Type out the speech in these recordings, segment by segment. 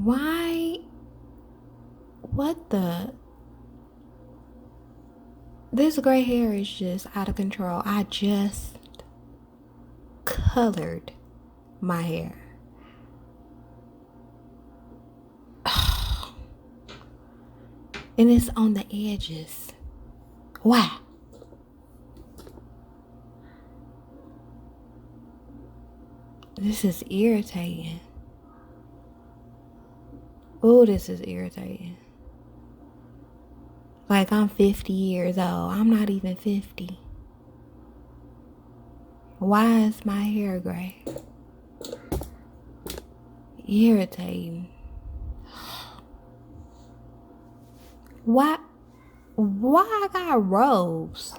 Why? What the? This gray hair is just out of control. I just colored my hair. And it's on the edges. Why? This is irritating. Oh, this is irritating. Like I'm 50 years old. I'm not even 50. Why is my hair gray? Irritating. Why I got rolls?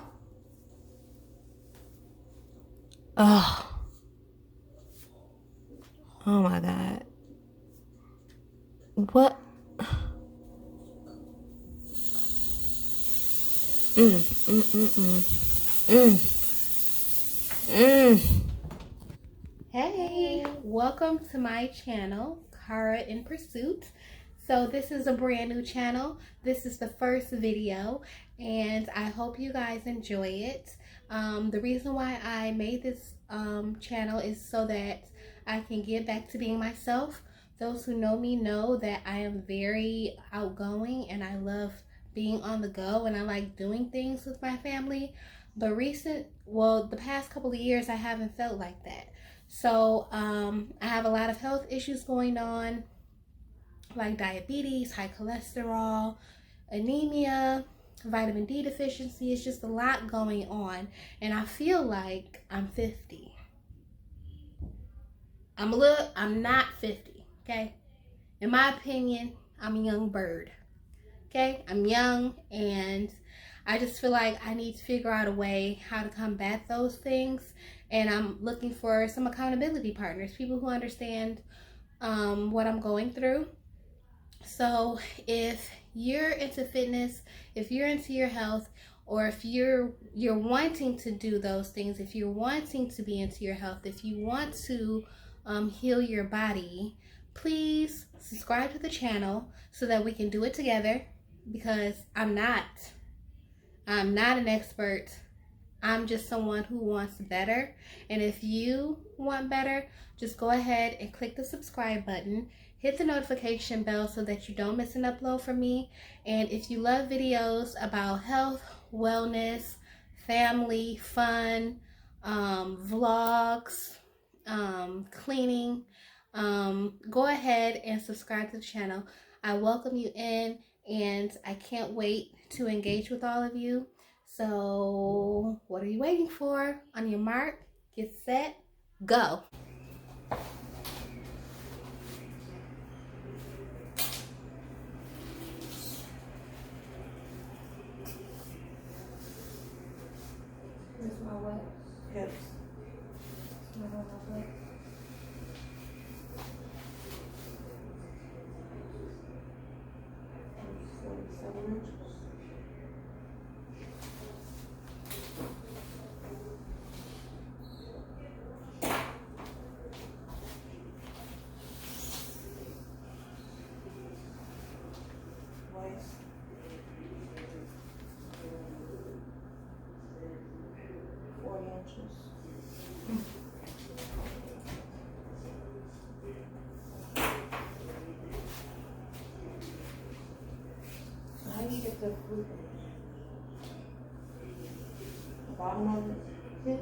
Ugh. Oh my God. What? Hey, welcome to my channel, Kara in Pursuit. So this is a brand new channel. This is the first video and I hope you guys enjoy it. The reason why I made this channel is so that I can get back to being myself. Those who know me know that I am very outgoing and I love being on the go and I like doing things with my family. But the past couple of years, I haven't felt like that. So I have a lot of health issues going on, like diabetes, high cholesterol, anemia, vitamin D deficiency. It's just a lot going on. And I feel like I'm 50. I'm not 50, okay? In my opinion, I'm a young bird, okay? I'm young and I just feel like I need to figure out a way how to combat those things. And I'm looking for some accountability partners, people who understand what I'm going through. So if you're into fitness, if you're into your health, or if you're wanting to do those things, if you're wanting to be into your health, if you want to heal your body, please subscribe to the channel so that we can do it together, because I'm not an expert. I'm just someone who wants better. And if you want better, just go ahead and click the subscribe button. Hit the notification bell so that you don't miss an upload from me. And if you love videos about health, wellness, family, fun, vlogs, cleaning, go ahead and subscribe to the channel. I welcome you in and I can't wait to engage with all of you. So what are you waiting for? On your mark, get set, go. Here's my wet hips. How do you get the food? The bottom of it? Yeah.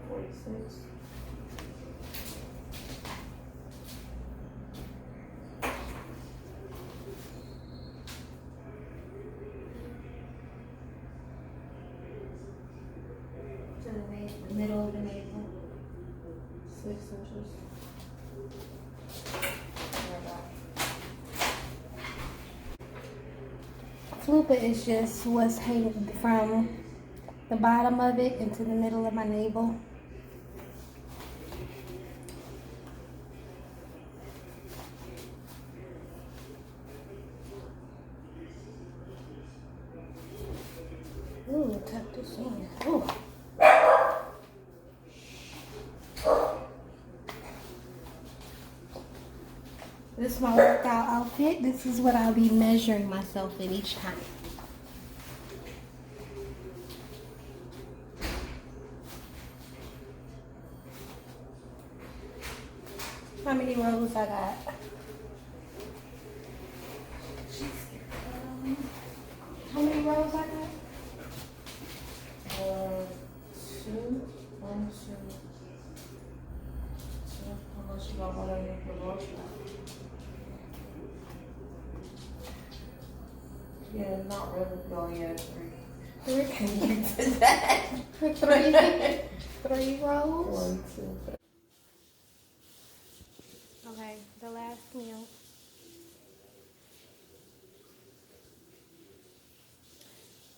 46. To the middle of the navel. 6 inches. Flupa is just what's hanging from the bottom of it into the middle of my navel. Ooh, tough. This thing. Ooh. This is my workout outfit. This is what I'll be measuring myself in each time. How many rows I got? How many rows I got? 2, 1, 2. Unless you got one on your promotion. Yeah, not really. Oh, yeah, 3. Three. You did that. Three rows. 1, 2, 3. Okay, the last meal.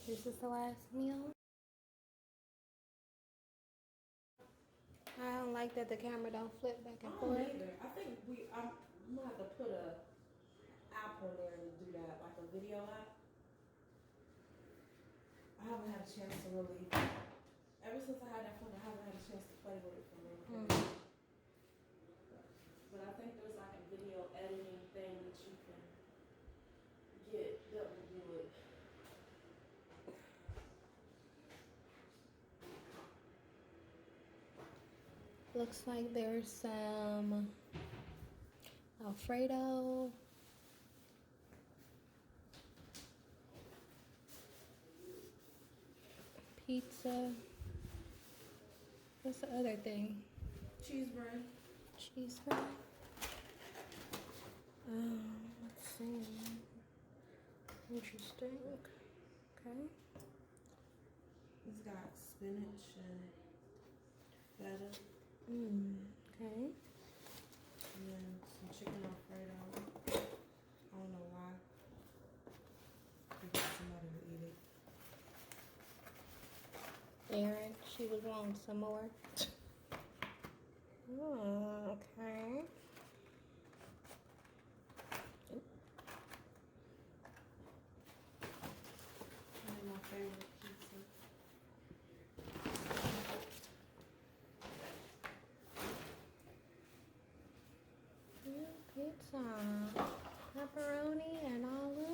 This is the last meal. I don't like that the camera don't flip back and forth. Either. I think I'm gonna have to put a app on there to do that, like a video app. I haven't had a chance to really, ever since I had that phone, I haven't had a chance to play with it for real. But I think there's like a video editing thing that you can get that will do it. Looks like there's some Alfredo, pizza. What's the other thing? Cheese bread. Cheese bread. Let's see. Interesting. Okay. It's got spinach and feta. Okay. And then some chicken Alfredo. I don't know why. I think somebody will eat it. Aaron, she was wanting some more. Okay. And then my favorite pizza. Pizza. Pepperoni and olive.